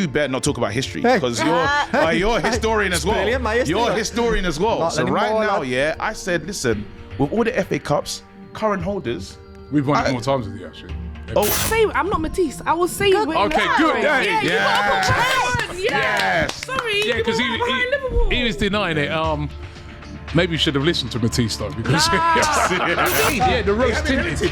You better not talk about history because you're a historian as well. You're a historian as well. So right now, I said, listen, with all the FA Cups, current holders, we've won it more times with you actually. I'm not Matisse. I will say it. Okay, good. Yes. Sorry. Yeah, because he was denying it. Maybe you should have listened to Matisse though, because the roast tinted. That's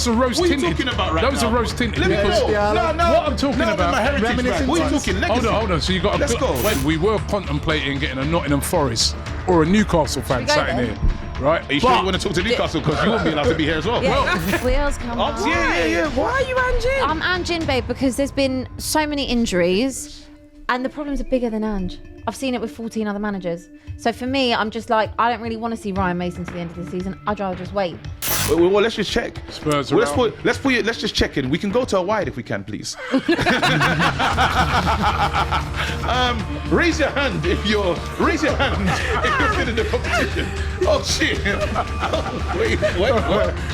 a roast tinted. What are you talking about right now? That was a roast tinted. No. What I'm talking about. What are you talking? Legacy. Hold on. So you got. Let's go. When we were contemplating getting a Nottingham Forest or a Newcastle fan sat in here, right? Are you sure you want to talk to Newcastle because you won't be allowed to be here as well? Wheels come on. Yeah. Why are you Anjin? I'm Anjin, babe, because there's been so many injuries, and the problems are bigger than Ange. I've seen it with 14 other managers. So for me, I'm just like, I don't really want to see Ryan Mason to the end of the season. I'd rather just wait. Well, let's just check. Spurs let's just check in. We can go to a wide if we can, please. Raise your hand if you're still in the competition. Oh shit! Wait.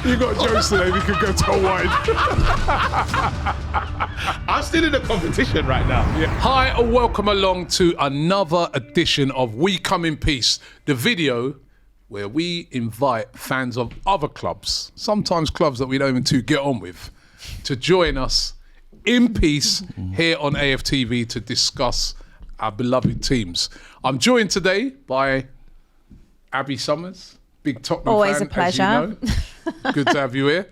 You got jokes today. We could go to a wide. I'm still in the competition right now. Yeah. Hi and welcome along to another edition of We Come in Peace, the video where we invite fans of other clubs, sometimes clubs that we don't even too get on with, to join us in peace here on AFTV to discuss our beloved teams. I'm joined today by Abby Summers, big Tottenham Always fan, a pleasure. as you know. Good to have you here.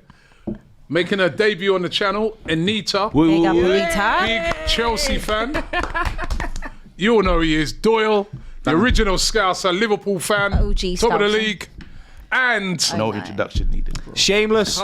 Making her debut on the channel, Anita. Big up, Anita. Big Chelsea fan. You all know who he is. Doyle, the original Scouser, Liverpool fan. OG top of the Scouser. league. And No introduction needed, bro. Shameless.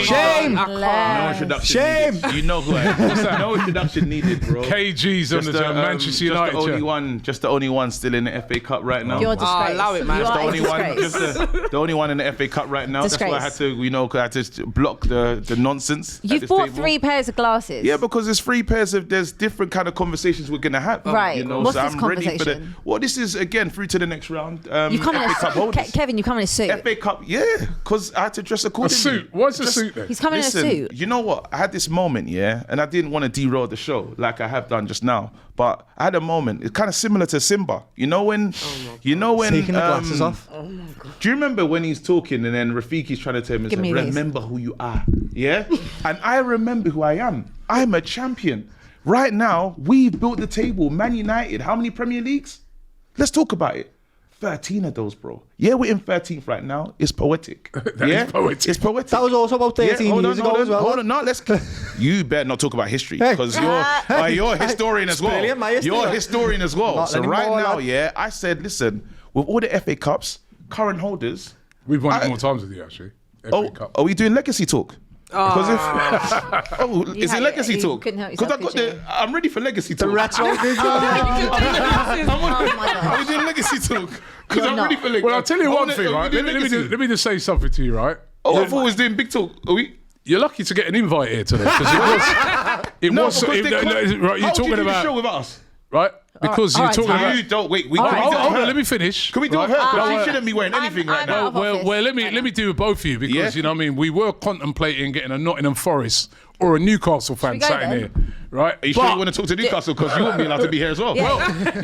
Shame. No introduction needed. You know who I am. What's that? No introduction needed, bro. KG's on the Manchester United. Just the only one still in the FA Cup right now. You're a disgrace. allow it, man. You Just are the a only one, disgrace. the only one in the FA Cup right now. Disgrace. That's why I had to block the nonsense. at You've this bought table. 3 pairs of glasses. Yeah, because there's 3 pairs of there's different kind of conversations we're gonna have. Right. You know, What's so this I'm ready for the. conversation? Well, this is again through to the next round. You come in FA Cup a holders. Kevin, you come in a suit. FA Cup, yeah, because I had to dress A accordingly. suit. What's a suit then? He's coming Listen, in a suit. you know what? I had this moment, and I didn't want to derail the show like I have done just now. But I had a moment. It's kind of similar to Simba. You know when? Taking the glasses off. Do you remember when he's talking and then Rafiki's trying to tell him, Give me these. remember who you are, yeah? And I remember who I am. I'm a champion. Right now, we've built the table. Man United, how many Premier Leagues? Let's talk about it. 13 of those, bro. Yeah, we're in 13th right now. It's poetic. is poetic. It's poetic. That was also about 13 years ago as well. Hold on, no, you better not talk about history because you're a historian as well. brilliant, my history. You're a historian as well. Not So anymore, right now, lad. I said, listen, with all the FA Cups, current holders. We've won it more times with you actually. FA Cup. Are we doing legacy talk? Because is it legacy you talk? couldn't help Because yourself, I'm ready for legacy talk. The retro video. Oh my God. Are we doing legacy talk? Because I'm not. ready for legacy. Well, I'll tell you one thing, right? Let me just say something to you, right? I thought we was doing big talk. Are we? You're lucky to get an invite here today because it was. because they can't- Right, you're how would talking you do the about show without us? right because all you're right, talking Tom. about. You don't wait. Hold on, let me finish. Can we do right? it with her? Because No, she shouldn't be wearing anything right I'm now. out of office. Well, let me do both of you because Yeah. you know what I mean. We were contemplating getting a Nottingham Forest or a Newcastle fan we go sat in then? here, right? Are you sure you want to talk to Newcastle? Because you won't be allowed to be here as well. You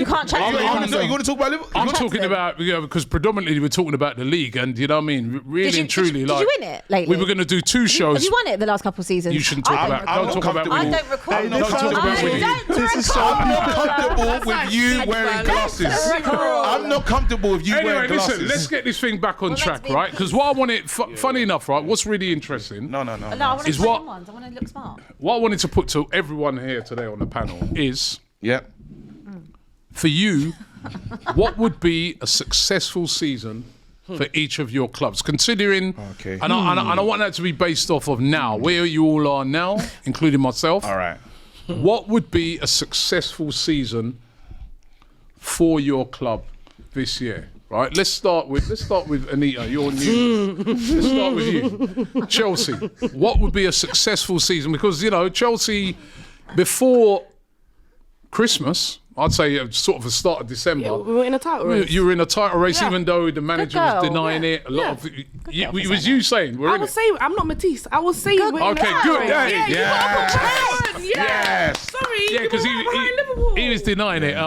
can't chat to You want them. to talk about Liverpool? I'm talking about because predominantly we're talking about the league, and you know what I mean. Really and truly, did like you win it lately? we were going to do 2 shows. Have you won it the last couple of seasons? You shouldn't talk I about. don't Don't recall. talk about. I winning. don't recall. Hey, Don't talk about I winning. don't This is recall. I'm not comfortable with you wearing glasses. I'm not comfortable with you Anyway, wearing glasses. listen, let's get this thing back on meant track, to be- right? Because what I wanted, funny enough, right, what's really interesting, No. No, I want to Is play what- ones. I want to look smart. what I wanted to put to everyone here today on the panel is, Yeah. for you, what would be a successful season for each of your clubs? Considering, Okay. and I want that to be based off of now, where you all are now, including myself. All right. What would be a successful season for your club this year? Right, let's start with Anita. You're new. Let's start with you, Chelsea. What would be a successful season? Because you know Chelsea before Christmas, I'd say sort of the start of December. Yeah, we were in a title race. You were in a title race, Yeah. even though the manager was girl. denying Yeah. it. A lot Yeah. of girl it for was saying you saying we're I in was it. saying, I'm not Matisse. I was saying we're in a Okay, title good. race. Yeah, Yeah, you got to put pressure on. Yes. Sorry, Yeah, because he was denying it.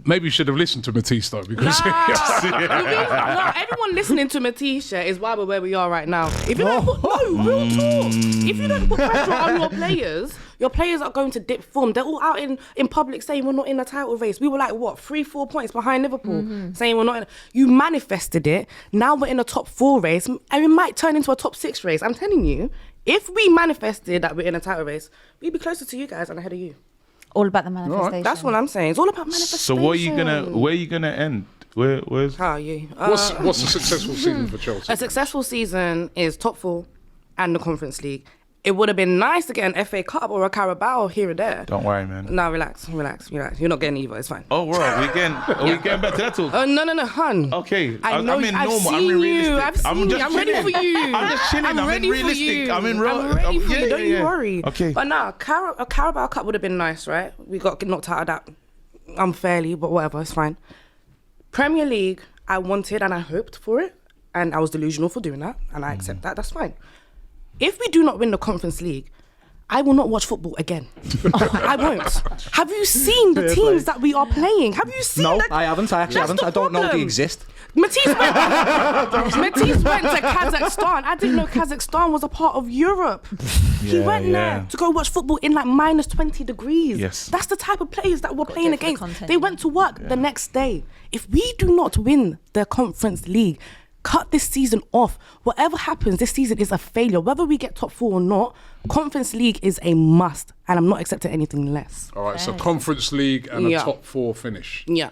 Maybe you should have listened to Matisse though, because No, everyone listening to Matisse is why we're where we are right now. If you don't put, real talk. If you don't put pressure on your players are going to dip form. They're all out in public saying we're not in a title race. We were like, what, 3-4 points behind Liverpool, saying we're not in. You manifested it. Now we're in a top 4 race, and it might turn into a top 6 race. I'm telling you, if we manifested that we're in a title race, we'd be closer to you guys and ahead of you. All about the manifestation. That's what I'm saying. It's all about manifestation. So where are you gonna end? Where's? How are you? what's a successful season for Chelsea? A successful season is top 4 and the Conference League. It would have been nice to get an FA Cup or a Carabao here and there. Don't worry, man. No, relax. You're not getting either. It's fine. Oh, we're we getting back to that talk. No, hun. Okay, I know. I'm in I've normal. I'm seen in you. realistic. I've seen you. I'm ready for you. I'm just chilling. I'm ready in for realistic. you. I'm in real. I'm ready for you. Don't you yeah. worry. Okay. But nah, a Carabao Cup would have been nice, right? We got knocked out of that unfairly, but whatever. It's fine. Premier League, I wanted and I hoped for it, and I was delusional for doing that, and I accept that. That's fine. If we do not win the Conference League, I will not watch football again. I won't. Have you seen the teams that we are playing? Have you seen? No, that? I haven't. I actually That's haven't. the I don't know they problem. exist. Matisse went to Kazakhstan. I didn't know Kazakhstan was a part of Europe. He went there to go watch football in like minus 20 degrees. Yes. That's the type of players that we're playing go for the against. content, They went to work the next day. If we do not win the Conference League, cut this season off. Whatever happens, this season is a failure. Whether we get top 4 or not, Conference League is a must, and I'm not accepting anything less. All right, so Conference League and a top 4 finish. Yeah.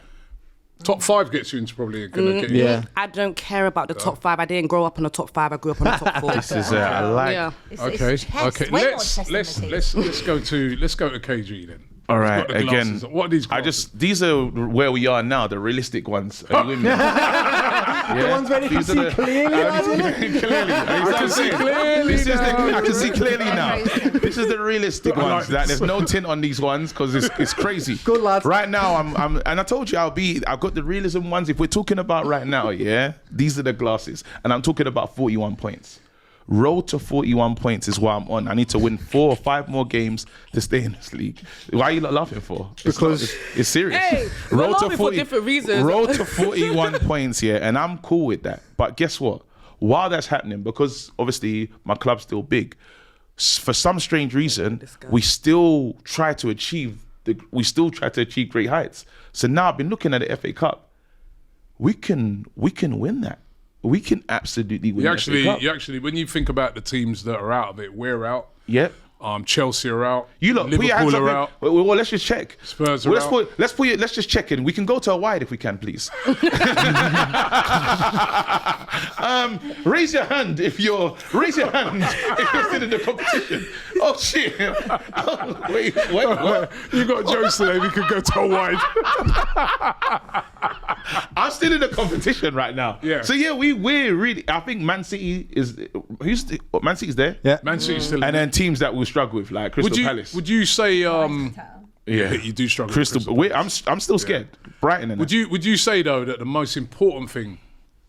Top 5 gets you into probably going to get you. Yeah. I don't care about the top 5. I didn't grow up in the top 5. I grew up in the top 4. This is I like. Yeah. Okay, okay. Let's go to KG then. All He's right, got the again. glasses on. What are these glasses? These are where we are now, the realistic ones. Are you with me? The ones where you can These are see the- clearly. Clearly. I can see clearly. I can see clearly now. This is the realistic ones. That there's no tint on these ones because it's crazy. Good lad. Right now, I'm and I told you I've got the realism ones. If we're talking about right now, yeah, these are the glasses, and I'm talking about 41 points. Road to 41 points is what I'm on. I need to win 4 or 5 more games to stay in this league. Why are you not laughing for? Because- it's serious. Hey, we're laughing for different reasons. Road to 41 points, yeah, and I'm cool with that. But guess what? While that's happening, because obviously my club's still big, for some strange reason, we still try to achieve great heights. So now I've been looking at the FA Cup. We can win that. We can absolutely win. You the FA Cup. actually, when you think about the teams that are out of it, we're out. Yep. Chelsea are out. You lot, put your hands Liverpool up. are out. Well, let's just check. Spurs are Well, out. Let's just check in. We can go to a wide if we can, please. Raise your hand if you're still in the competition. Oh shit! Oh, wait, what? You got jokes today. We could go to a wide. I'm still in the competition right now. Yeah. So yeah, we're really. I think Man City is. Man City's there. Yeah. Man City's still. And then teams that will struggle with like Crystal Palace. Would you say? yeah, You do struggle. with Crystal. I'm still scared. Brighton. And Would you say though that the most important thing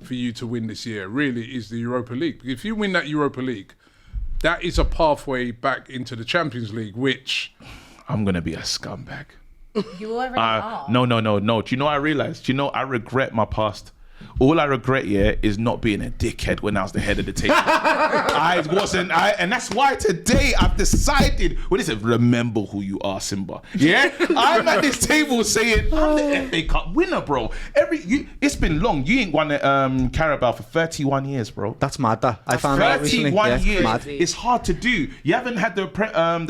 for you to win this year really is the Europa League? Because if you win that Europa League, that is a pathway back into the Champions League, which I'm gonna be a scumbag. You already are. No. Do you know what I realized? Do you know I regret my past? All I regret, is not being a dickhead when I was the head of the table. And that's why today I've decided, what is it? Remember who you are, Simba. Yeah? I'm at this table saying, I'm the FA Cup winner, bro. It's been long. You ain't won Carabao for 31 years, bro. That's mad. That I found out recently. 31 Yeah, years. mad. It's hard to do. You haven't had the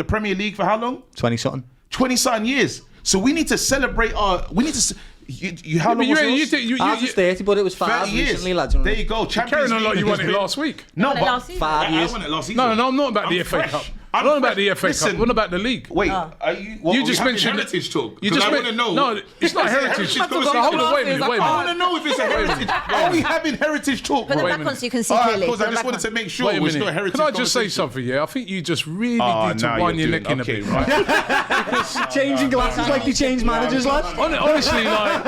Premier League for how long? 20 something. 20-something years. So we need to celebrate how long was yours? I was 30, but it was 5 30 years. recently, lads. There you go. Champions carrying on like League you won has it been- last week. No, won it but last season. 5 years. I won it last season. No, I'm not about the I'm FA fresh. Cup. I'm not about the FA Cup. Listen. What about the league? Wait, are you? What, You are just we having mentioned heritage talk. You 'Cause just I want to know. No, it's not Is it heritage. conversation? Hold on, wait a minute. I want to know if it's a heritage. Are we having heritage talk, Put bro? them back on so you can see All right, clearly. because I Put them just back wanted on. to make sure Wait a it's minute. not a heritage Can I just say conversation. something? Yeah, I think you just really Oh, need to now wind you're your neck doing- in a okay, bit, right? Changing glasses like they change managers, lad. Honestly, like,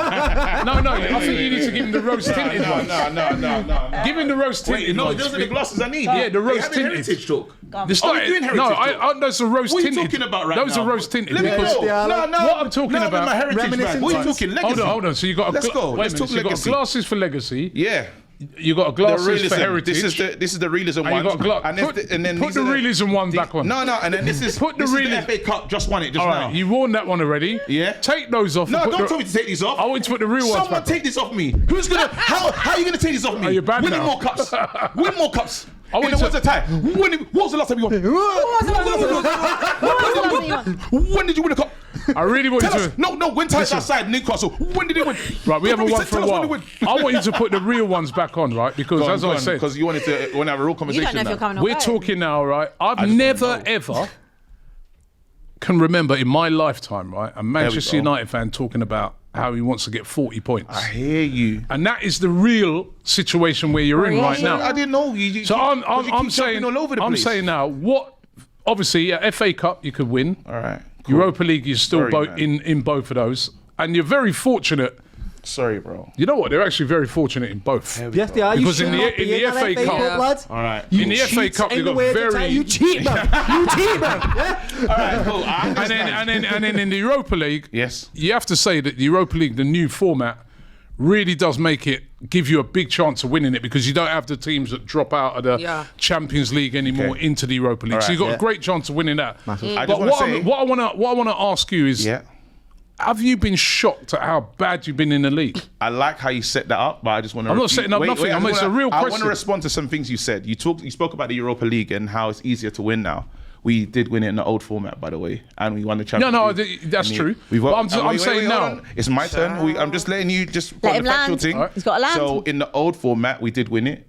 no, I think you need to give him the rose tinted ones. No. Give him the rose tinted Wait, no, ones. those are the glasses I need. Yeah, the We're rose having tinted. heritage talk. It's Are not- we doing heritage no, talk? those are rose What are tinted. you talking about right Those now? are rose tinted. Let me because know. No. What I'm talking now about- I'm in my heritage Reminiscent bag. What are you times. talking? Legacy. Hold on. So you got Let's go. Wait Let's a minute. talk So you got legacy. glasses for legacy. Yeah. You got The glasses realism. for heritage. This is the realism and one. you got And then put these the are realism one back on. No, and then this is Put the this is realism- FA Cup. Just won it just All now. right, you worn that one already. Yeah. Take those off. No, and put don't the- tell me to take these off. I want you to put the real ones Someone back take this off me. Who's gonna? How are you gonna take this off me? Are you bad Winning now? more cups. Win more cups. I want And you it was to- a tie. What was the last time you won? When did you win a cup? I really want you Tell to. us. No. When Ty's outside Newcastle, when did he win? Right, we haven't won for a Tell us when while. he win. I want you to put the real ones back on, right? Because as I said, because you wanted to have a real You conversation. don't know if now. you're coming or we're going. talking now, right? I've just never wanna know. ever can remember in my lifetime, right, a Manchester go. United fan talking about how he wants to get 40 points. I hear you. And that is the real situation where you're in right now. I didn't know you. So you I'm keep saying, jumping all over the I'm place. saying now, what? Obviously, FA Cup you could win. All right. Cool. Europa League, you're still Sorry, man. in both of those, and you're very fortunate. Sorry, bro. You know what? They're actually very fortunate in both. Yes, they are. Because You in should the- not be in the that FA Cup- Yeah. lad. All right. In the FA Cheat Cup, ain't you've the got way to very. tell you cheat, man. You cheat, man. Yeah? All right. Cool. I And understand. then in the Europa League, Yes. you have to say that the Europa League, the new format, really does make it give you a big chance of winning it because you don't have the teams that drop out of the Yeah. Champions League anymore Okay. into the Europa League. All So you've got right. a great chance of winning that. I But just want to say. what I want to ask you is, Yeah. have you been shocked at how bad you've been in the league? I like how you set that up, but I just want to. I'm not setting up nothing. I mean, it's a real I want question. to respond to some things you said. You spoke about the Europa League and how it's easier to win now. We did win it in the old format, by the way, and we won the Champions No, League. that's And true. We've But won- I'm saying hold now. on. It's my turn. I'm just letting you just Let on him the factual land. thing. All right. He's got to land. So in the old format, we did win it.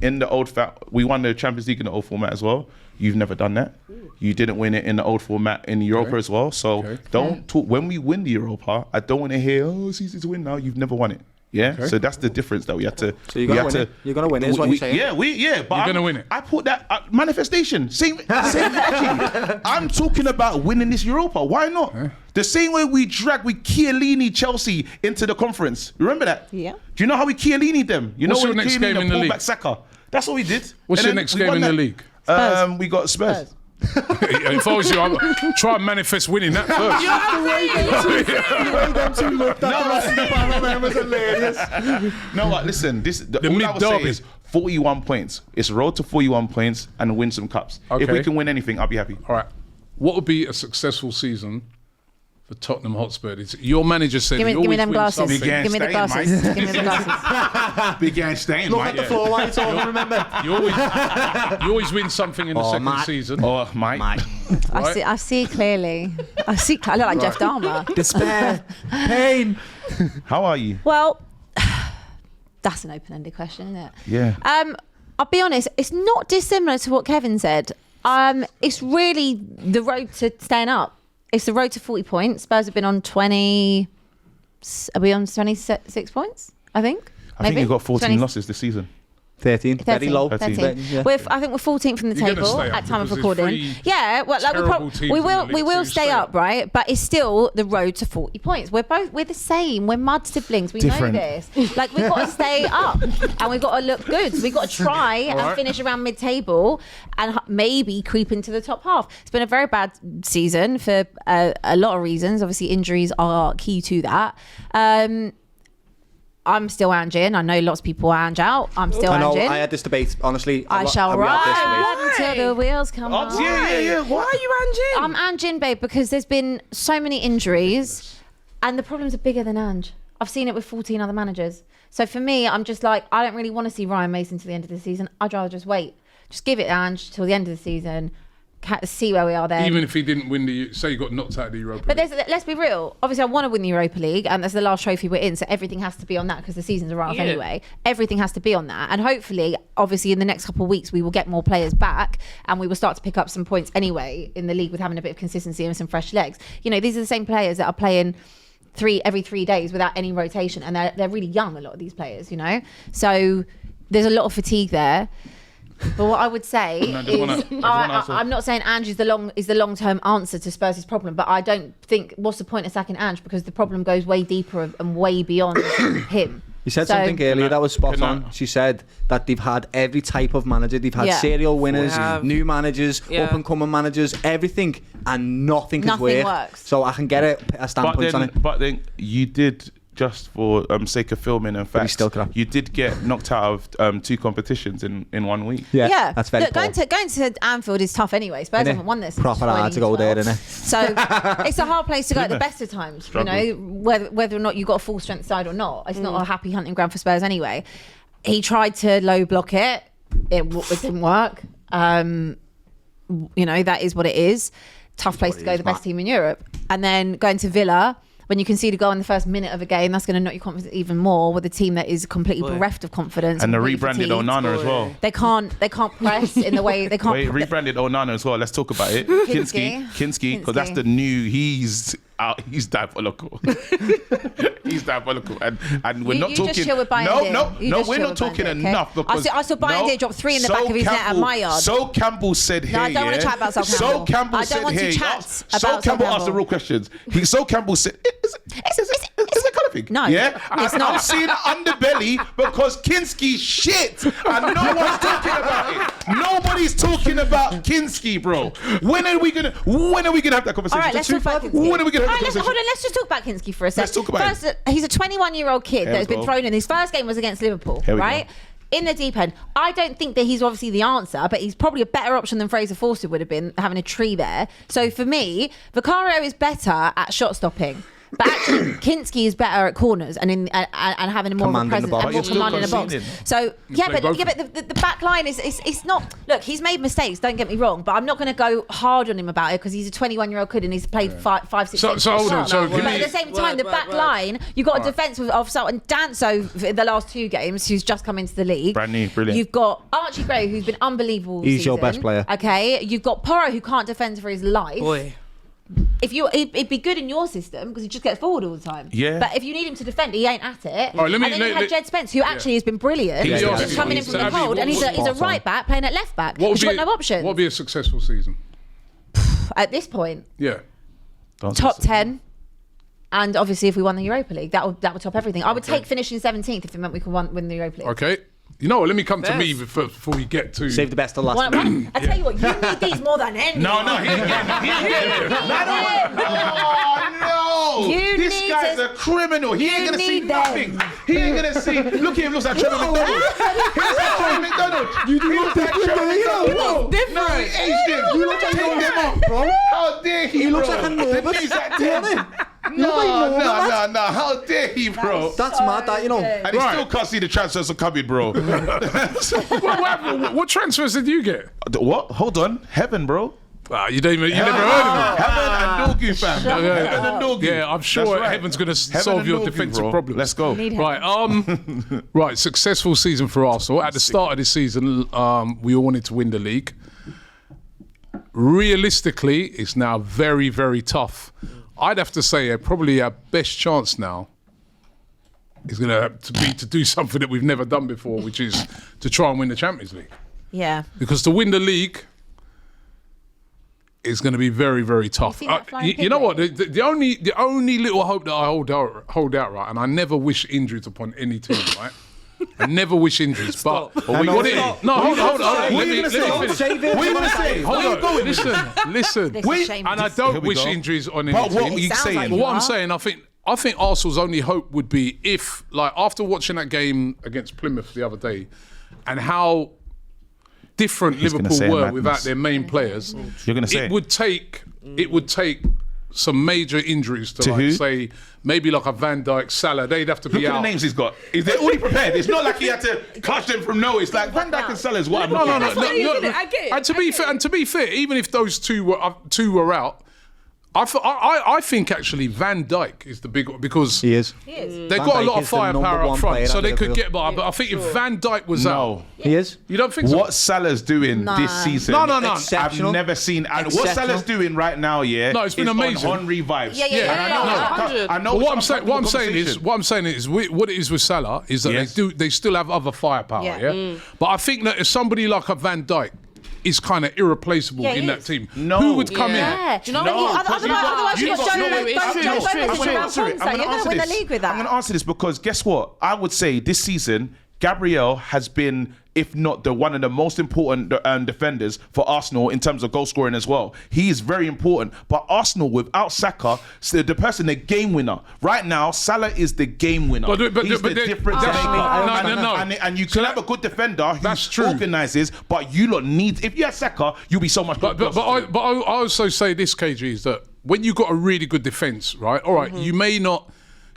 In the old we won the Champions League in the old format as well. You've never done that. You didn't win it in the old format in Europa as well. So don't talk when we win the Europa. I don't want to hear, oh, it's easy to win now. You've never won it. Yeah. So that's the difference that we had to. So you're gonna win it. You're gonna win it, is what you're saying. Yeah, but You're I'm gonna win it. I put that manifestation. Same energy. I'm talking about winning this Europa. Why not? The same way we Chiellini Chelsea into the conference. Remember that? Yeah. Do you know how we Chiellini them? You What's know your when next Chiellini game in the pulled league? back Saka. That's what we did. What's And your then next we game won in the that. league? We got Spurs. If I was you, I'd try and manifest winning that first. Them two looked at the rest of the panel, man, was hilarious. No, what? Listen. All I would say mid-derby. is 41 points. It's road to 41 points and win some cups. If Okay. we can win anything, I'll be happy. All right. What would be a successful season for Tottenham Hotspur? Your manager said Give me he always them wins glasses. something. Big Give me the staying, glasses. mate. Give me the glasses. Big guy staying, Look mate. at the floor while you're talking, remember? You always win something in the second Matt. season. Oh, mate. I see clearly. I look like Jeff Dahmer. Despair, pain. How are you? Well, that's an open-ended question, isn't it? Yeah. I'll be honest, it's not dissimilar to what Kevin said. It's really the road to staying up. It's the road to 40 points. Spurs have been on 20. Are we on 26 points? I think. I think you've got 14 losses this season. 13. Very low. 13. Yeah. I think we're 14th from the You're gonna table stay up at time of because there's recording. three Yeah, well, like terrible teams we in the will league, so stay stay up, up. right? But it's still the road to 40 points. We're the same. We're mud siblings. We Different. know this. Like we've got to stay up and we've got to look good. So we've got to try and right. finish around mid-table and maybe creep into the top half. It's been a very bad season for a lot of reasons. Obviously, injuries are key to that. I'm still Angin. I know lots of people Ange out. I'm still I know, Angin. I had this debate, honestly. I shall we had this debate. ride until the wheels come Oh, off. yeah. Why are you Anjin? I'm Angin, babe, because there's been so many injuries and the problems are bigger than Ange. I've seen it with 14 other managers. So for me, I'm just like, I don't really want to see Ryan Mason to the end of the season. I'd rather just wait. Just give it Ange till the end of the season. see where we are then. Even if he didn't win say he got knocked out of the Europa But League. let's be real. Obviously, I want to win the Europa League, and that's the last trophy we're in. So everything has to be on that because the seasons are right off anyway. Everything has to be on that, and hopefully, obviously, in the next couple of weeks, we will get more players back, and we will start to pick up some points anyway in the league with having a bit of consistency and some fresh legs. You know, these are the same players that are playing every 3 days without any rotation, and they're really young. A lot of these players, you know, so there's a lot of fatigue there. But what I would say is, I'm not saying Ange is the long-term answer to Spurs' problem, but I don't think what's the point of sacking Ange because the problem goes way deeper and way beyond him. You said something earlier that was spot on. She said that they've had every type of manager. They've had serial winners, new managers, up-and-coming managers, everything, and nothing has works. So I can get a standpoint on it. But then you did, just for sake of filming and facts, you did get knocked out of 2 competitions in 1 week. Yeah, that's very Look, going to Anfield is tough anyway. Spurs haven't won this. Proper hard to go there, isn't it? So it's a hard place to go at the best of times. Struggle. You know, whether or not you got a full strength side or not, it's not a happy hunting ground for Spurs anyway. He tried to low block it. It didn't work. You know, that is what it is. Tough place to go. The best team in Europe, and then going to Villa. When you concede a goal in the first minute of a game, that's going to knock your confidence even more with a team that is completely bereft of confidence. And the rebranded Onana as well. They can't press in the way they can't. Wait, rebranded Onana as well. Let's talk about it. Kinski, because that's the new. He's diabolical. He's diabolical, and we're not talking. Just chill with No, we're not talking enough because I saw Bayern drop 3 in the back of his net at my yard. So Campbell said here. No, I don't want to chat about Sol Campbell. So Campbell said here. So Campbell asked the real questions. So Campbell said, "Is it colour thing?" No, yeah, it's not. I'm seeing underbelly because Kinski's shit, and no one's talking about it. Nobody's talking about Kinski, bro. When are we gonna have that conversation? All right, let's talk about Kinski. When are we gonna have Hold on, let's just talk about Kinski for a second. Let's talk about First, he's a 21-year-old kid that has been thrown in. His first game was against Liverpool, right? In the deep end. I don't think that he's obviously the answer, but he's probably a better option than Fraser Forster would have been, having a tree there. So for me, Vicario is better at shot stopping. But actually, Kinski is better at corners and having more of a presence and more command in the box. So but the back line is not. Look, he's made mistakes. Don't get me wrong, but I'm not going to go hard on him about it because he's a 21-year-old kid and he's played 5, 6 games. So hold on. But at the same time, the back line, you've got a defence of Sultan Danso in the last 2 games, who's just come into the league. Brand new, brilliant. You've got Archie Gray, who's been unbelievable. He's your best player. Okay, you've got Porro, who can't defend for his life. Boy. It'd be good in your system because he just gets forward all the time. Yeah. But if you need him to defend, he ain't at it. All right, and then you have Jed Spence, who actually has been brilliant. He's coming in from the cold, and he's a right back playing at left back. He's got no options. What would be a successful season? At this point, Yeah. top 10. And obviously, if we won the Europa League, that would top everything. I would take finishing 17th if it meant we could win the Europa League. Okay. You know what? Let me come to me before we get to... Save the best to last. I tell you what, you need these more than anyone. No, he ain't getting it. No. This guy's a criminal. He ain't gonna see nothing. He ain't gonna see. Look at him. Looks like Trevor McDonald. He looks like Trevor McDonald. You look like Trevor McDonald. Different. No, he aged him. You look like take them up, bro. How dare he, bro? You look like a nervous. The knees at 10. No. How dare he, bro? That's mad, that, you know. And he still can't see the transfers are coming, bro. What transfers did you get? What? Hold on. Heaven, bro. You never heard of him. Heaven and Nogu, fam. Heaven and Nogu. Yeah, I'm sure Heaven's going to solve your defensive problems. Let's go. Right, right. Successful season for Arsenal. At the start of this season, we all wanted to win the league. Realistically, it's now very, very tough. I'd have to say probably our best chance now is going to have to be to do something that we've never done before, which is to try and win the Champions League. Yeah. Because to win the league is going to be very, very tough. You know what? The only little hope that I hold out, right, and I never wish injuries upon any team, right? I never wish injuries, but hold on. Let me finish. What are you gonna say? Hold on. Listen. And I don't wish injuries on any team. What were you saying? What I'm saying, I think Arsenal's only hope would be if, like, after watching that game against Plymouth the other day, and how different Liverpool were without their main players, You're gonna say it would take some major injuries to To like who? say maybe like a Van Dijk, Salah, they'd have to Look be at the out. names he's got. They're already prepared. It's not like he had to catch them from nowhere. It's like Van Dijk and Salah is what I'm looking at. That's what you did. I get it. And to be fair, even if those two were out, I think actually Van Dijk is the big one because He is. they've Van got a Dijk lot of is the number firepower up one front, player so at they could Liverpool. get by. But I think if Van Dijk was out, No. He is. you don't think so? What Salah's doing this season? No. I've Exceptional. never seen. And what Exceptional. Salah's doing right now, No, it's been is amazing. on Henry vibes. Yeah. I know. But what it's I'm an saying uncomfortable what I'm saying is what it is with Salah is that Yes. they still have other firepower, Yeah. yeah. But I think that if somebody like a Van Dijk is kind of irreplaceable Yeah, he in that is. team, No. who would come Yeah. in? Do you know No, what? because Otherwise, you've you've got- got no, Joe it's true, Gomez it's true, and it's true. Mount answer it. Ponce. You're going to win the league with that. I'm going to answer this because guess what? I would say this season, Gabriel has been, if not one of the most important defenders for Arsenal in terms of goal scoring as well. He is very important. But Arsenal, without Saka, the person, the game winner. Right now, Salah is the game winner. But He's the they- difference that's- maker. no. And you can have a good defender That's who true. organises, but you lot need, if you have Saka, you'll be so much But closer to him. I also say this, KG, is that when you've got a really good defence, right? All right, you may not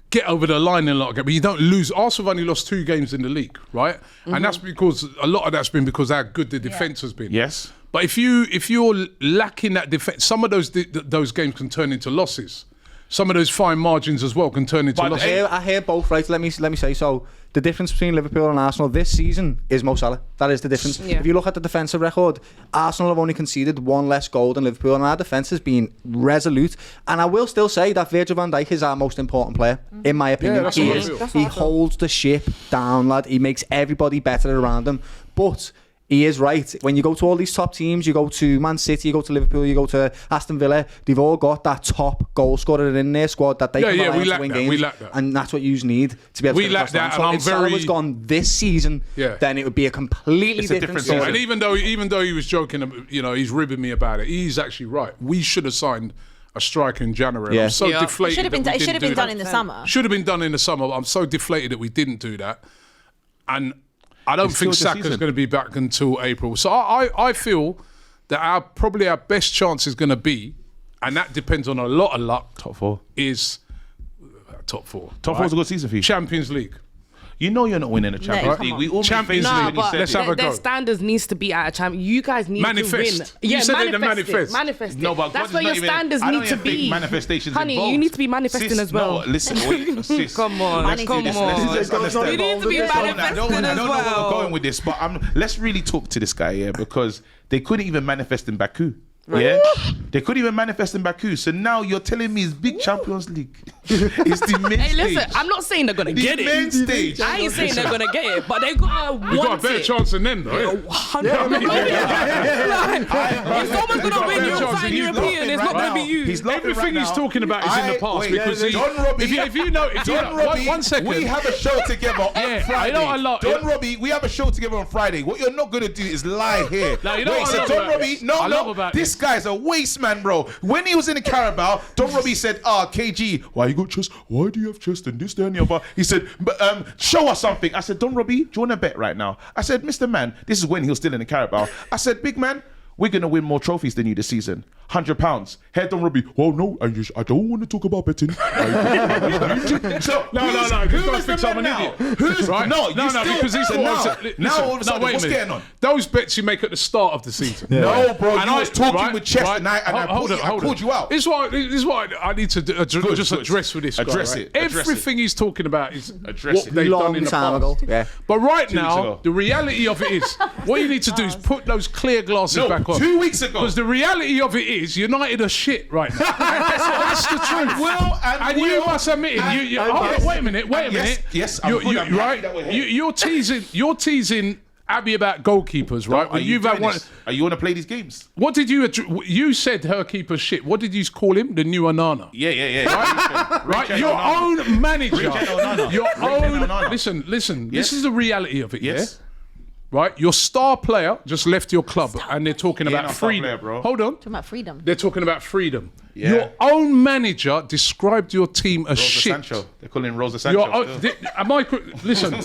get over the line in a lot of games, but you don't lose. Arsenal have only lost 2 games in the league, right? And that's because a lot of that's been because how good the defence has been. Yes. But if you're lacking that defence, some of those games can turn into losses. Some of those fine margins as well can turn into But losses. I hear both, right? Let me say so. The difference between Liverpool and Arsenal this season is Mo Salah. That is the difference. Yeah. If you look at the defensive record, Arsenal have only conceded 1 less goal than Liverpool, and our defence has been resolute. And I will still say that Virgil van Dijk is our most important player, in my opinion. that's He what I is. feel. That's He what I feel. holds the ship down, lad. He makes everybody better around him. But he is right. When you go to all these top teams, you go to Man City, you go to Liverpool, you go to Aston Villa, they've all got that top goal scorer in their squad that they can rely on to win games. We lack that. And that's what you need to be able We to get lack across the line. that, So and if I'm Salah very- was gone this season, Yeah. then it would be a completely It's a different different story. season. And even though he was joking, he's ribbing me about it. He's actually right. We should have signed a striker in January. Yeah. I'm so Yeah. deflated. It should have been done in the summer. Should have been done in the summer. But I'm so deflated that we didn't do that. And I don't It's think still the Saka's season. going to be back until April. So I feel that probably our best chance is going to be, and that depends on a lot of luck, Top 4. is top 4. Top 4 is a good season for you. Champions League. You know you're not winning the Champions come League. on. We all made Champions faces League. when you but said Let's it. have a their go. standards needs to be at a champion. You guys need Manifest. to win. You Yeah, said it, the manifest. manifest. No, but That's God where is your not even- standards I don't need to even think be. manifestations Honey, involved. you need to be manifesting Sis, as well. No, listen, wait, sis. Come on, I need to come do this. on. Let's understand. You need to be manifesting I don't as know where we're well. going with this, but let's really talk to this guy here because they couldn't even manifest in Baku. Yeah, they couldn't even manifest in Baku. So now you're telling me it's big Champions League. It's the main Hey, stage. listen, I'm not saying they're gonna The get main it. stage. I ain't saying they're gonna get it, but they gotta You got a want better it. chance than them, though. 100%. If someone's gonna win He's European, European, it's not gonna be you. He's laughing Everything right he's now. talking about is in the past because he. Don Robbie, if you know, Don Robbie, one second. we have a show together on Yeah, Friday. I know I love- Don Robbie, we have a show together on Friday. What you're not gonna do is lie here. No, you know Wait, what I so love Don about Robbie, this? I love no, about this guy's a waste man, bro. When he was in the Carabao, Don Robbie said, KG, why you got chest? Why do you have chest and this, that, and the other? He said, show us something. I said, Don Robbie, do you want to bet right now? I said, Mr. Man, this is when he was still in the Carabao. I said, big man, we're going to win more trophies than you this season. £100. Head Don Robbie. Well, no, I don't want to talk about betting. So, No, who don't is the think I'm man an now? idiot. Who's Right? No, no, because he's so what now, I said. now all of a sudden, wait a what's minute. going on? Those bets you make at the start of the season. No, bro, And you was talking with chest and I Hold on. pulled you out. This is what I need to just good. address with this guy. Address right? it, address Everything he's talking about is Address what it. they've done in Long the time past. ago. Yeah. But right 2 weeks now, ago. the reality of it is, what you need to do is put those clear glasses No, back on. 2 weeks ago. Because the reality of it is, United are shit right now. That's the truth. And you must admit it. You, hold on, wait a minute. Yes, I'm good, I'm happy right. that we're here. You're teasing Abby about goalkeepers, right? Are you had one. Are you want to play these games? What did you? You said her keeper's shit. What did you call him? The new Anana. Yeah. Right, your own manager, Onana. your Richard own. Onana. Listen. Yes. This is the reality of it. Yes. Yeah. Right, your star player just left your club, and they're talking He ain't about no star freedom. player, bro. Hold on, Talking about freedom. they're talking about freedom. Yeah. Your own manager described your team as Rosa shit. Sancho. They're calling him Rosa Sancho. Your own, still. am I? Listen,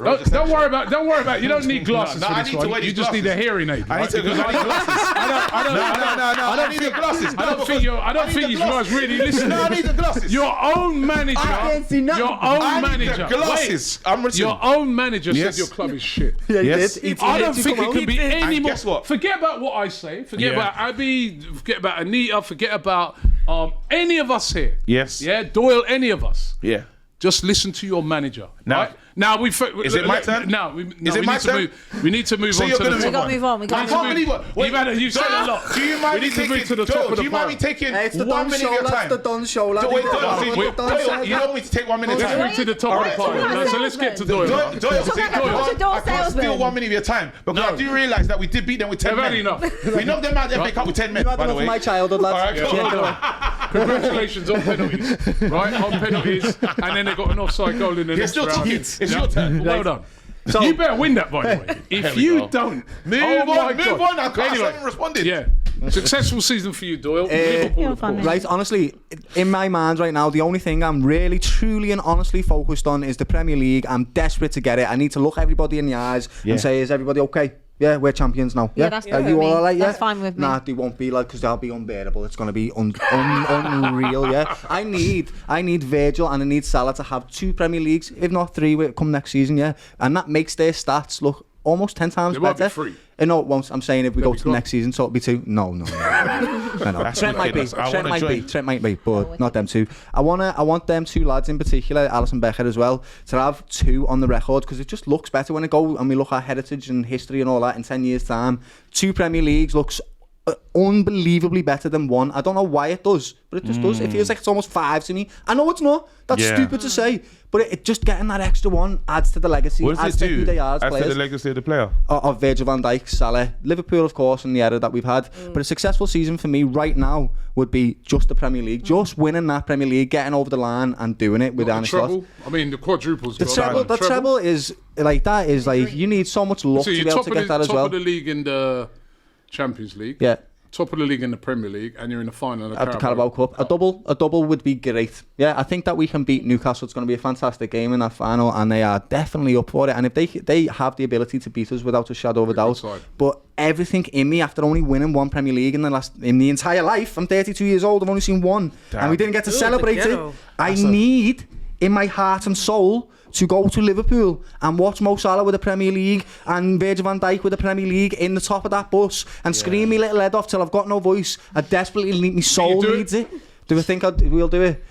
Don't worry about. You don't need glasses No, for I this need to one. wear You these just need a glasses. hearing aid. I need to. Because I need glasses. I don't need the glasses. I don't think you guys really listening. No, I need the glasses. Your own manager. I can't see nothing. Your own I need manager. the glasses. I'm listening. Your own manager Yes. said your club is shit. Yeah, he Yes. did. I don't think it can be any And more. guess what? Forget about what I say. Forget Yeah. about Abby. Forget about Anita. Forget about any of us here. Yes. Yeah, Doyle. Any of us. Yeah. Just listen to your manager. Now- Right? Now we. Is it my turn? No. Is it my turn? We need to move So on you're to gonna the move top. We got to move on. We I got to can't move on. believe it. You've said a lot. Do you mind We me need to move taking to the top Doyle, of the do you mind me pile. taking It's the 1 Don minute show, of your that's time? the Don show, lad. Wait, That's Doyle, what the Don Doyle, said, you yeah. don't want me to take 1 minute of Let's time. move to the top of the pile. So let's get to Doyle. Doyle, Talk about I Doyle can't steal salesman. 1 minute of your time because I do realise that we did beat them with 10 They've had men. enough. We knocked them out of the FA Cup with 10 men, You had by the enough way. of my childhood, lads. All right, Yeah, cool. go on. Congratulations on penalties, right? On penalties, and then they got an offside goal in the You're next still round. talking. It's your turn. Well done. So- You better win that, by the way. If we you go. don't, Move oh on, my move God. on. I haven't responded. Yeah, successful season for you, Doyle. Liverpool, of course. Right, honestly, in my mind right now, the only thing I'm really, truly and honestly focused on is the Premier League. I'm desperate to get it. I need to look everybody in the eyes and say, is everybody okay? Yeah, we're champions now. Yeah, that's Are good you with me. all right? Yeah, That's fine with me. Nah, they won't be like because they'll be unbearable. It's going to be unreal. Yeah, I need Virgil and I need Salah to have 2 Premier Leagues, if not 3, come next season. Yeah, and that makes their stats look almost 10 times They won't better. be 3. No, it won't. I'm saying if we go to the gone. next season, so it'll be 2. No. Trent might be. ridiculous. I Trent wanna might join. be. Trent might be, but not them 2. I want them 2 lads in particular, Alisson Becker as well, to have 2 on the record because it just looks better when it go and we look at heritage and history and all that in 10 years' time. 2 Premier Leagues looks unbelievably better than 1. I don't know why it does, but it just does. It feels like it's almost 5 to me. I know it's not. That's Yeah. stupid to say, but it just getting that extra 1 adds to the legacy. What adds does it to who do? they are as As to players. the legacy of the player. Of Virgil van Dijk, Salah, Liverpool, of course, in the era that we've had. But a successful season for me right now would be just the Premier League, just winning that Premier League, getting over the line and doing it with The Arne Slot. treble. I mean, the quadruples. The treble is like that. Is like you need so much luck So to you're be able top to of get the that as top well. of the league in the Champions League. Yeah. Top of the league in the Premier League, and you're in the final At the Carabao Cup, a double would be great. Yeah, I think that we can beat Newcastle. It's going to be a fantastic game in that final, and they are definitely up for it. And if they have the ability to beat us without a shadow of a doubt, side. but everything in me after only winning 1 Premier League in the entire life, I'm 32 years old. I've only seen 1, and we didn't get to celebrate it. ghetto. I need in my heart and soul to go to Liverpool and watch Mo Salah with the Premier League and Virgil van Dijk with the Premier League in the top of that bus and scream me little head off till I've got no voice. I desperately need, my soul do it? needs it. Do I think we'll do it?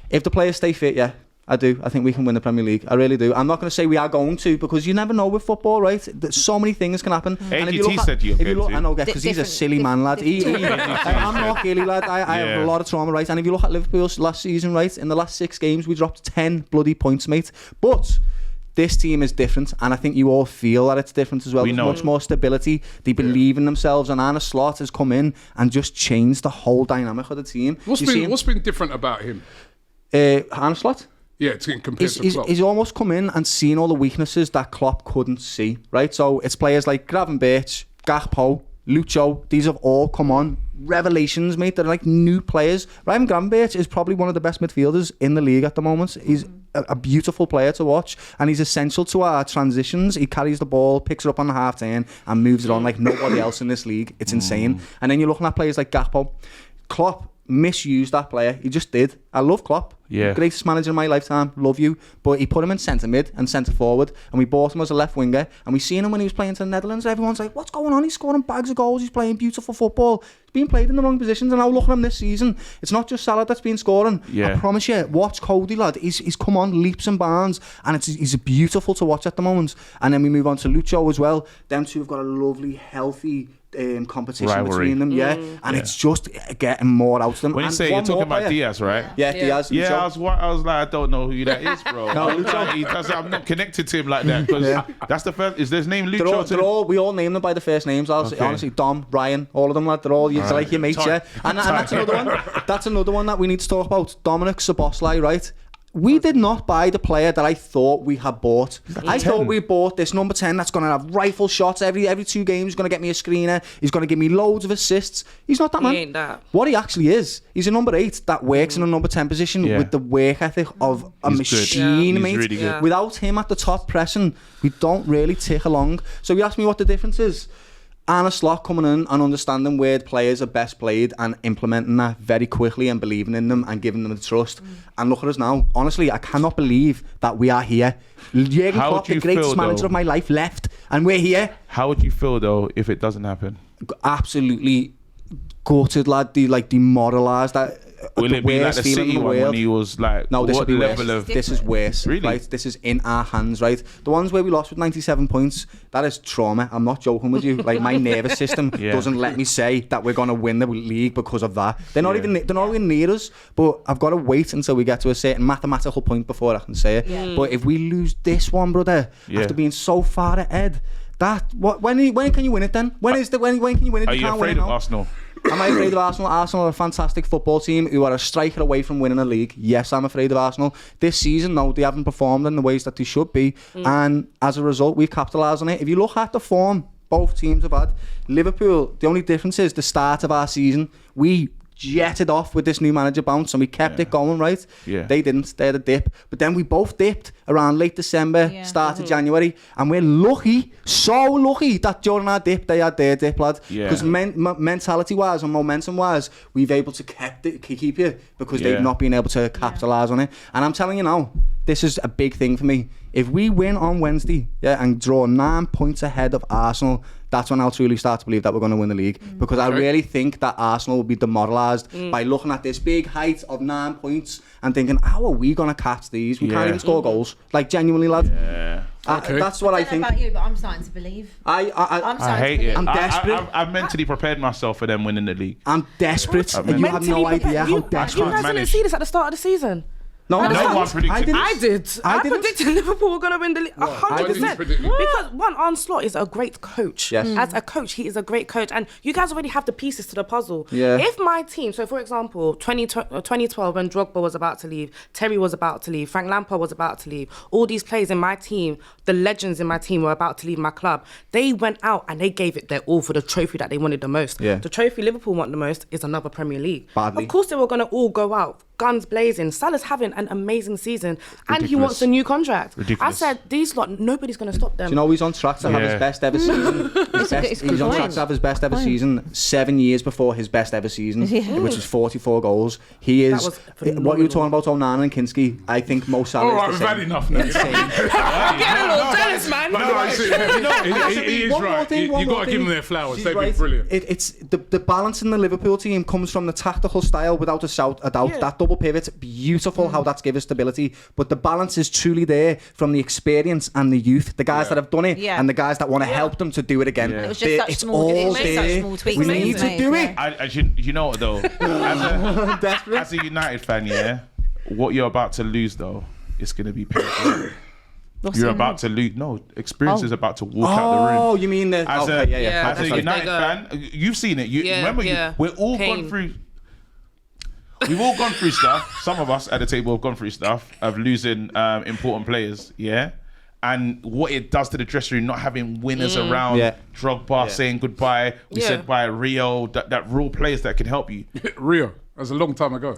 If the players stay fit, yeah. I do. I think we can win the Premier League. I really do. I'm not going to say we are going to because you never know with football, right? So many things can happen. And if you AGT said you're if you going look, to. I know, because he's a silly man, lad. I'm not really, lad. I have a lot of trauma, right? And if you look at Liverpool's last season, right, in the last 6 games, we dropped 10 bloody points, mate. But this team is different, and I think you all feel that it's different as well. We There's know much it. more stability. They believe in themselves, and Arne Slot has come in and just changed the whole dynamic of the team. What's been different about him? Arne Slot? Yeah, compared to Klopp. He's almost come in and seen all the weaknesses that Klopp couldn't see, right? So it's players like Gravenberch, Gakpo, Lucho. These have all come on. Revelations, mate. They're like new players. Ryan Gravenberch is probably one of the best midfielders in the league at the moment. He's a beautiful player to watch, and he's essential to our transitions. He carries the ball, picks it up on the half turn, and moves it on like nobody else in this league. It's insane. And then you're looking at players like Gakpo. Klopp misused that player. He just did. I love Klopp. Yeah. Greatest manager in my lifetime. Love you. But he put him in centre mid and centre forward, and we bought him as a left winger, and we seen him when he was playing to the Netherlands. Everyone's like, what's going on? He's scoring bags of goals. He's playing beautiful football. He's being played in the wrong positions, and now look at him this season. It's not just Salah that's been scoring. Yeah. I promise you. Watch Cody, lad. He's come on leaps and bounds, and he's beautiful to watch at the moment. And then we move on to Lucho as well. Them two have got a lovely, healthy competition Rivalry. between them, and it's just getting more out of them. When you And say one you're talking more about player. Diaz, right? Yeah, Diaz. Yeah, Lucho. I was like, I don't know who that is, bro. No, Lucho. I'm not connected to him like that because that's the first. Is his name Lucho? They're all, we all name them by the first names. Honestly, Dom, Ryan, all of them, lad. They're all like your mates, yeah. And that's another one. That's another one that we need to talk about. Dominic Szoboszlai, right? we did not buy the player that I thought we had bought. I thought we bought this number 10 that's going to have rifle shots every 2 games. He's going to get me a screener. He's going to give me loads of assists. He's not that man. He ain't that. What he actually is, he's a number 8 that works in a number 10 position with the work ethic of a He's machine, good. mate. He's really good. Yeah. Without him at the top pressing, we don't really tick along. So you asked me what the difference is. Arne Slot coming in and understanding where the players are best played and implementing that very quickly and believing in them and giving them the trust. And look at us now. Honestly, I cannot believe that we are here. Jurgen How Klopp, do the you greatest feel, manager though? of my life, left, and we're here. How would you feel though if it doesn't happen? Absolutely gutted, lad. Demoralised. Will The it be like worst the feeling in City the one when world. he was like, No, this what would be level worse. of? This is worse, Really? right? This is in our hands, right? The ones where we lost with 97 points, that is trauma. I'm not joking with you. Like, my nervous system doesn't let me say that we're going to win the league because of that. They're not they're not even near us, but I've got to wait until we get to a certain mathematical point before I can say it. Yeah. But if we lose this one, brother, after being so far ahead, when can you win it then? When can you win it? Are You you can't win afraid it of now. Arsenal? Am I afraid of Arsenal? Arsenal are a fantastic football team who are a striker away from winning a league. Yes, I'm afraid of Arsenal. This season, no, they haven't performed in the ways that they should be. And as a result, we've capitalised on it. If you look at the form both teams have had, Liverpool, the only difference is the start of our season. We jetted off with this new manager bounce and we kept it going, right? Yeah. They didn't. They had a dip. But then we both dipped around late December, start of January. And we're lucky, so lucky that during our dip, they had their dip, lad. Yeah. Because mentality-wise and momentum-wise, we've able to keep you because they've not been able to capitalise on it. And I'm telling you now, this is a big thing for me. If we win on Wednesday, and draw 9 points ahead of Arsenal, that's when I'll truly start to believe that we're going to win the league. Because I really think that Arsenal will be demoralised by looking at this big height of 9 points and thinking, how are we going to catch these? We can't even score goals. Like, genuinely, lad. Yeah. That's what I I don't think. know about you, but I'm starting to believe. I'm I starting hate to believe. it. I'm desperate. I've mentally prepared myself for them winning the league. I'm desperate. What? And you have no Mentally idea prepared. how You desperate. guys didn't manage. see this at the start of the season. No, one predicted I did. I I didn't. predicted Liverpool were going to win the league. Why did you 100%. predict it? Because Arne Slot is a great coach. Yes. As a coach, he is a great coach. And you guys already have the pieces to the puzzle. Yeah. If my team, so for example, 2012 when Drogba was about to leave, Terry was about to leave, Frank Lampard was about to leave, all these players in my team, the legends in my team were about to leave my club. They went out and they gave it their all for the trophy that they wanted the most. Yeah. The trophy Liverpool want the most is another Premier League. Badly. Of course they were going to all go out, guns blazing. Salah's having an amazing season and he Ridiculous. wants a new contract. Ridiculous. I said, these lot, nobody's going to stop them. Do you know he's on track to have his best ever season? It's a good He's on track point. to have his best ever season 7 years before his best ever season, Yeah. which is 44 goals. He is was what you were phenomenal. talking about Onana and Kinski. I think Mo Salah All right, is we've the had same. enough now. I'm getting a little jealous, man. He is One more right. thing, You've one got more to give them thing. their flowers. She's They've been right. brilliant. It's the balance in the Liverpool team comes from the tactical style without a doubt. Yeah. That double pivot, beautiful how that's given stability. But the balance is truly there from the experience and the youth, the guys that have done it, Yeah. and the guys that want to help them to do it again. It was just such It's small, all it was such there. small tweaks. We that need was to made, do yeah. it. You know what though? As a United fan, what you're about to lose though, it's gonna be painful. You're about to lose. No, experience is about to walk out the room. Oh, you mean the? As Okay, a Yeah, as a that's United like fan, you've seen it. Yeah, Remember, yeah. we're all Pain. gone through. We've all gone through stuff. Some of us at the table have gone through stuff of losing important players. Yeah. And what it does to the dressing room, not having winners around, Yeah. Drogba saying goodbye. We Yeah. said bye, Rio, that real players that can help you. Rio, that was a long time ago.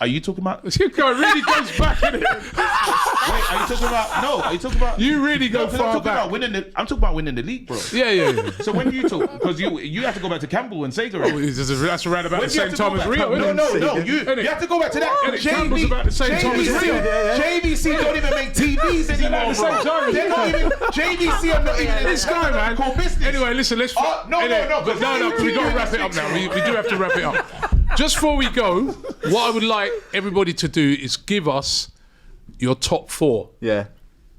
Are you talking about? This guy really goes back in it. Wait, are you talking about? No, are you talking about? You really go No, 'cause far I'm talking back. about winning the. I'm talking about winning the league, bro. Yeah. So when you talk, because you have to go back to Campbell and Sega. That's around about When the you same have to go time as back- Rio. No, innit? you Innit? have to go back to that. Innit? Campbell's about the same time as Rio. JVC don't even make TVs anymore, at the same bro. time. They're not even. JVC are not even in This guy, man. Cool business. Anyway, listen, let's. Oh, no, innit? no, But no, because we got to wrap it up now. We do have to wrap it up. Just before we go, what I would like everybody to do is give us your top 4. Yeah.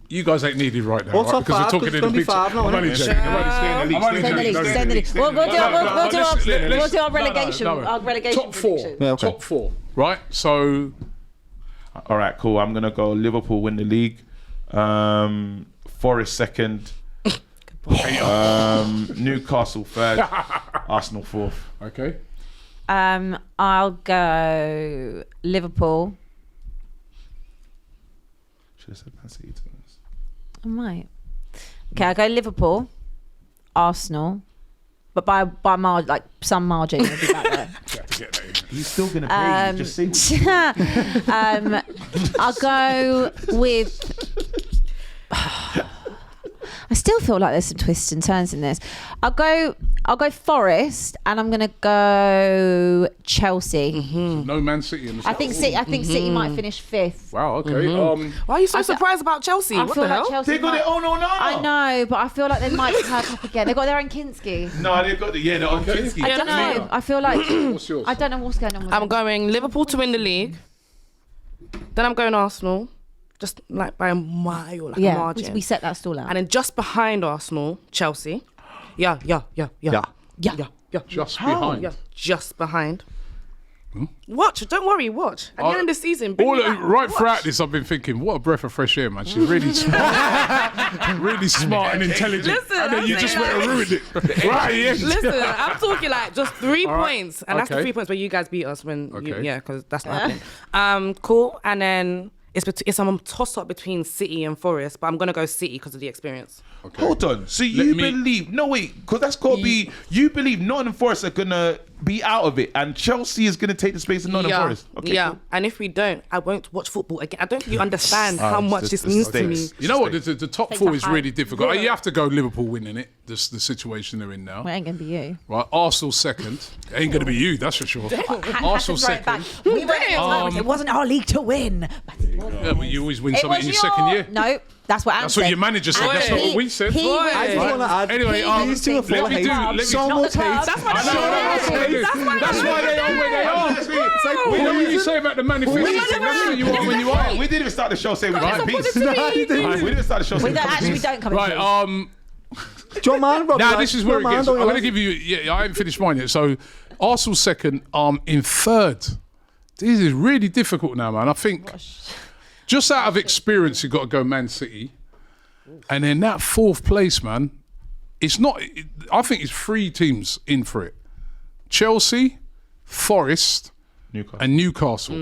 You guys ain't needed right now, Well, right? top Because we're five, talking 'cause in it's the gonna be big. five now, I'm only innit? joking. I'm only Stay in the league, I'm only stay in the joking. league, Send the league. We'll do our relegation. No. Our relegation Top 4. predictions. Yeah, okay. Top 4. Right. So All right, cool. I'm gonna go Liverpool win the league. Forest second. Newcastle third. Arsenal fourth. okay. I'll go Liverpool. Should have said Man City, to be honest. I might. Okay, I go Liverpool, Arsenal, but by like some margin, it'll be back there. He's still gonna pay. You just say. I'll go with. I still feel like there's some twists and turns in this. I'll go Forest, and I'm gonna go Chelsea. No Man City in the I think City might finish 5th. Wow, okay. Why are you so surprised about Chelsea? I What feel the like hell? Chelsea They got might- their own Onana. I know, but I feel like they might perk up again. They got their own Kinski. No, they've got the on Kinski. I don't know. I feel like What's yours? I don't know what's going on with I'm them. going Liverpool to win the league. Then I'm going Arsenal, just like by a mile, like a Yeah, margin. we set that stall out. And then just behind Arsenal, Chelsea. Yeah. Just behind. Yeah, just behind. Watch, don't worry, watch. At the end of the season, bring All me back. right Watch. throughout this, I've been thinking, what a breath of fresh air, man. She's really smart, really smart and intelligent. Listen, and then I'm you just saying went and ruined it. Right, yeah. Listen, I'm talking like just 3 All right. points, and that's the Okay. 3 points where you guys beat us when, Okay. yeah, because that's not happening. Cool, and then it's a toss up between City and Forest, but I'm gonna go City because of the experience. Hold on. So you believe? No, wait, because that's got to be. You believe Nottingham Forest are gonna be out of it, and Chelsea is gonna take the space of Nottingham Forest. Okay, yeah, cool. and if we don't, I won't watch football again. I don't think you understand how much this means to me. You know what? The top Take 4 a is hike. really difficult. You have to go Liverpool winning it. The situation they're in now. Well, it ain't gonna be you. Right, Arsenal second. It ain't going to be you, that's for sure. Arsenal second. It wasn't our league to win. Yeah, but you always win It something was in your second year. No, that's what Ant That's said. what your manager said. That's not what we said. He Boy. I just want to add. Anyway, these two are full let of me hate. do- let me- So Not much the club. hate. That's why I know, that's what it is. That's why they are where they are. It's like, We know what you say about the manifesto. That's where you are when you are. We didn't even start the show saying we That's want a peace. positivity. We didn't start the show we saying don't we want actually we peace. don't come Right, in. Do you want mine, Rob? now this is where it gets. I'm going going to give you. Yeah, I haven't finished mine yet. So, Arsenal second. In third. This is really difficult now, man. I think just out of experience, you've got to go Man City, and then that 4th place, man. It's not. I think it's 3 teams in for it: Chelsea, Forest, Newcastle. and Newcastle.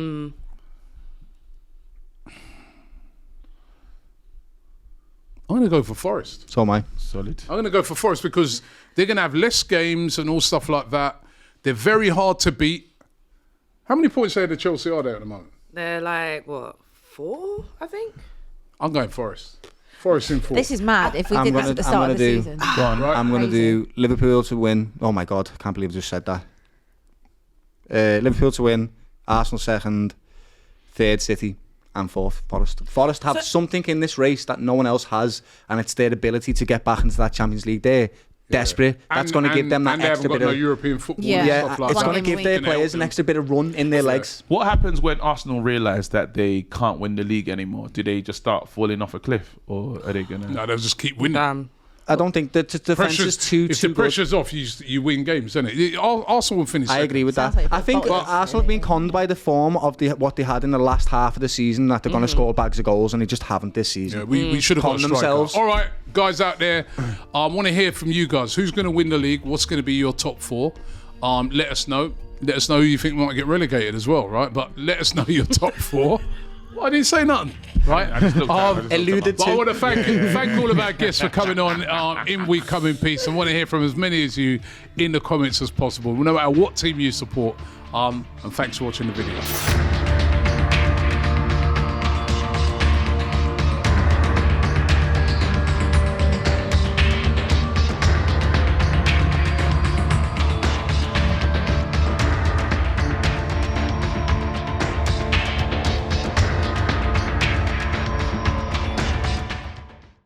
I'm going to go for Forest. So am I. Solid. I'm going to go for Forest because they're going to have less games and all stuff like that. They're very hard to beat. How many points ahead of Chelsea are there at the moment? They're like what 4, I think. I'm going Forest. Forest in 4. This is mad. If we I'm did this gonna- at the I'm start of the gonna do- season, right. I'm going to Crazy. do Liverpool to win. Oh my God, I can't believe I just said that. Liverpool to win, Arsenal second, third City, and 4th Forest. Forest have something in this race that no one else has, and it's their ability to get back into that Champions League. They're desperate. That's going to give them that and they extra haven't bit got of... no European football Yeah. and Yeah, stuff like it's that. going to give their Can help players an them. extra bit of run in their legs. What happens when Arsenal realise that they can't win the league anymore? Do they just start falling off a cliff, or are they gonna? No, they'll just keep winning. Damn. I don't think the defence is too if the good. pressure's off, you win games, isn't it? Arsenal will finish I second. agree with Sounds that. like I think they've got- Arsenal have been conned by the form of what they had in the last half of the season, that they're going to score bags of goals, and they just haven't this season. Yeah, we should have got a Con striker. themselves. All right, guys out there, I want to hear from you guys. Who's going to win the league? What's going to be your top 4? Let us know. Let us know who you think might get relegated as well, right? But let us know your top 4. Well, I didn't say nothing, right? I just looked at- I just looked at Alluded But I to. want to thank all of our guests for coming on in We Come in Peace. I want to hear from as many as you in the comments as possible, no matter what team you support. And thanks for watching the video.